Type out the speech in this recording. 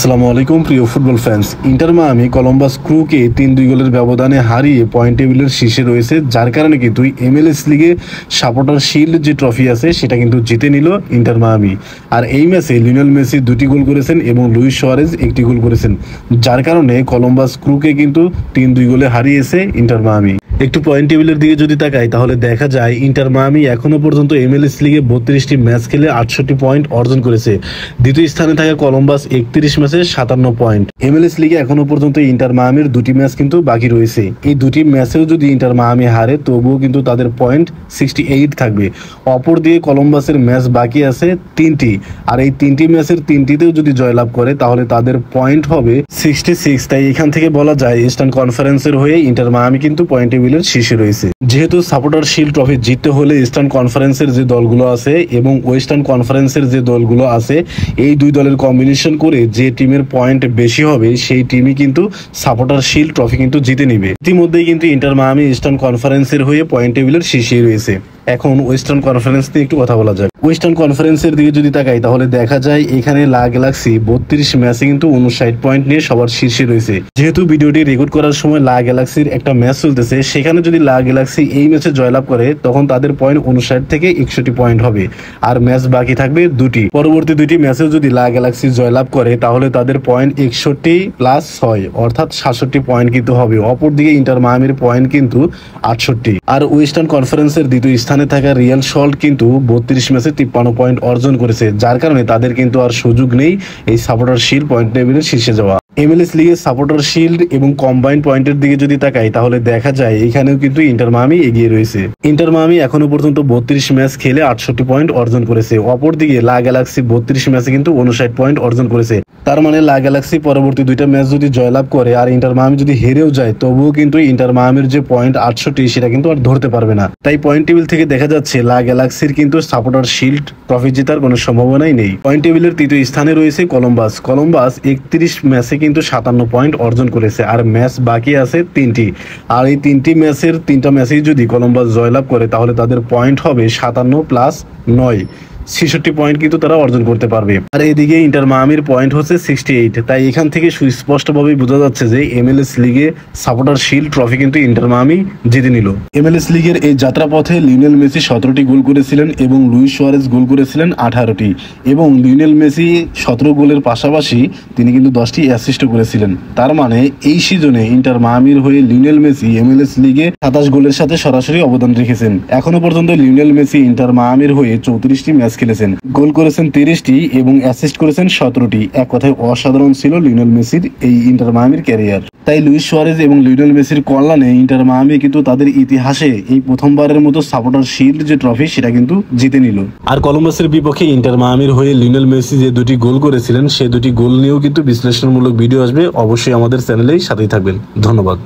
আসসালামু আলাইকুম প্রিয় football fans. Inter Miami Columbus ক্রুকে 3-2 গোলের ব্যবধানে হারিয়ে পয়েন্ট টেবিলের শীর্ষে রয়েছে, যার কারণে কিন্তু MLS লিগে সাপোর্টার শিল্ড যে ট্রফি আছে সেটা কিন্তু জিতে নিল ইন্টার মায়ামি। আর এই ম্যাচে লিওনেল মেসি 2টি গোল করেছেন এবং লুইস সুয়ারেজ 1টি গোল করেছেন, যার কারণে কলম্বাস ক্রুকে কিন্তু 3-2 গোলে হারিয়েছে ইন্টার মায়ামি। একটু পয়েন্ট টেবিলের দিকে যদি তাকাই তাহলে দেখা যায় ইন্টার মায়ামি এখনো পর্যন্ত MLS লিগে 32টি ম্যাচ খেলে 68 পয়েন্ট অর্জন করেছে। দ্বিতীয় স্থানে থাকা কলম্বাস 31 ম্যাচে 57 পয়েন্ট। MLS লিগে এখনো পর্যন্ত ইন্টার মায়ামির 2টি ম্যাচ কিন্তু বাকি রয়েছে। এই 2টি ম্যাচেও যদি ইন্টার মায়ামি হারে তবুও কিন্তু তাদের পয়েন্ট 68 থাকবে। অপর দিয়ে কলম্বাসের ম্যাচ বাকি আছে 3টি, আর এই 3টি ম্যাচের 3টিতেও যদি জয়লাভ করে তাহলে তাদের পয়েন্ট হবে 66। তাই এখান থেকে বলা যায় ইস্টার্ন কনফারেন্সের হয়ে ইন্টার মায়ামি কিন্তু পয়েন্ট টেবিলের শীর্ষে রয়েছে। যেহেতু সাপোর্টার শিল্ড ট্রফি জিততে হলে ইস্টার্ন কনফারেন্সের যে দলগুলো আছে এবং ওয়েস্টার্ন কনফারেন্সের যে দলগুলো আছে এই দুই দলের কম্বিনেশন করে যে টিমের পয়েন্ট বেশি হবে সেই টিমই কিন্তু সাপোর্টার শিল্ড ট্রফি কিন্তু জিতে নিবে। ইতিমধ্যেই কিন্তু ইন্টার মায়ামি ইস্টার্ন কনফারেন্সের হয়ে পয়েন্ট টেবিলের শীর্ষে রয়েছে। এখন ওয়েস্টার্ন কনফারেন্স নিয়ে একটু কথা বলা যাক। ওয়েস্টার্ন কনফারেন্সের দিকে যদি তাকাই তাহলে দেখা যায় এখানে লা গ্যালাক্সি 32 ম্যাচে কিন্তু 59 পয়েন্ট নিয়ে সবার শীর্ষে রয়েছে। যেহেতু ভিডিওটি রেকর্ড করার সময় লা গ্যালাক্সির একটা ম্যাচ চলতেছে, সেখানে যদি লা গ্যালাক্সি এই ম্যাচে জয়লাভ করে তখন তাদের পয়েন্ট 59 থেকে 61 পয়েন্ট হবে, আর ম্যাচ বাকি থাকবে 2টি। পরবর্তী 2টি ম্যাচেও যদি লা গ্যালাক্সি জয়লাভ করে তাহলে তাদের পয়েন্ট 61+6 অর্থাৎ 67 পয়েন্ট কিন্তু হবে। অপরদিকে ইন্টার মায়ামির পয়েন্ট কিন্তু 68। আর ওয়েস্টার্ন কনফারেন্সের দ্বিতীয় স্থানে থাকা রিয়াল সল্ট কিন্তু 32 ম্যাচে 53 পয়েন্ট অর্জন করেছে, যার কারণে তাদের কিন্তু আর সুযোগ নেই এই সাপোর্টার শিল্ড পয়েন্ট টেবিলের শীর্ষে যাওয়া। MLS লিগের সাপোর্টার শিল্ড এবং কম্বাইন্ড পয়েন্টের দিকে যদি তাকাই তাহলে দেখা যায় এখানেও কিন্তু ইন্টার মায়ামি এগিয়ে রয়েছে। ইন্টার মায়ামি এখনো পর্যন্ত 32 ম্যাচ খেলে 68 পয়েন্ট অর্জন করেছে। অপরদিকে লা গ্যালাক্সি 32 ম্যাচে কিন্তু 59 পয়েন্ট অর্জন করেছে। তার মানে লা গ্যালাক্সি পরবর্তী 2টা ম্যাচ যদি জয়লাভ করে আর ইন্টার মায়ামি যদি হেরেও যায় তবুও কিন্তু ইন্টার মায়ামির যে পয়েন্ট 68 সেটা কিন্তু আর ধরতে পারবে না। তাই পয়েন্ট টেবিল থেকে দেখা যাচ্ছে লা গ্যালাক্সির কিন্তু সাপোর্টার শিল্ড ট্রফি জেতার কোনো সম্ভাবনাই নেই। পয়েন্ট টেবিলের তৃতীয় স্থানে রয়েছে কলম্বাস। 31 ম্যাচে কিন্তু 57 পয়েন্ট অর্জন করেছে, আর ম্যাচ বাকি আছে 3টি। আর এই 3টি ম্যাচের 3টা ম্যাচেই যদি কলম্বাস জয়লাভ করে তাহলে তাদের পয়েন্ট হবে 57+9, 66 পয়েন্ট কিন্তু তারা অর্জন করতে পারবে। আর এদিকে ইন্টার মায়ামির পয়েন্ট হচ্ছে 68। তাই এখান থেকে সুস্পষ্টভাবে বোঝা যাচ্ছে যে MLS লিগে সাপোর্টার শিল্ড ট্রফি কিন্তু ইন্টার মায়ামি জিতে নিল। MLS লিগের এই যাত্রাপথে লিওনেল মেসি 17টি গোল করেছিলেন এবং লুইস সুয়ারেজ গোল করেছিলেন 18টি, এবং লিওনেল মেসি 17 গোলের পাশাপাশি তিনি কিন্তু 10টি অ্যাসিস্টও করেছিলেন। তার মানে এই সিজনে ইন্টার মায়ামির হয়ে লিওনেল মেসি MLS লিগে 27 গোলের সাথে সরাসরি অবদান রেখেছেন। এখনো পর্যন্ত লিওনেল মেসি ইন্টার মায়ামির হয়ে 34টি ম্যাচ খেলেছেন, গোল করেছেন 30টি এবং অ্যাসিস্ট করেছেন 17টি। এক কথায় অসাধারণ ছিল লিওনেল মেসির এই ইন্টার মায়ামির ক্যারিয়ার। তাই লুইস সুয়ারেজ এবং লিওনেল মেসির কল্যাণে ইন্টার মায়ামি কিন্তু তাদের ইতিহাসে এই প্রথমবারের মতো সাপোর্টার শিল্ড যে ট্রফি সেটা কিন্তু জিতে নিল। আর কলম্বাসের বিপক্ষে ইন্টার মায়ামির হয়ে লিওনেল মেসি যে 2টি গোল করেছিলেন সেই 2টি গোল নিয়েও কিন্তু বিশ্লেষণমূলক ভিডিও আসবে। অবশ্যই আমাদের চ্যানেলেই সাথেই থাকবেন। ধন্যবাদ।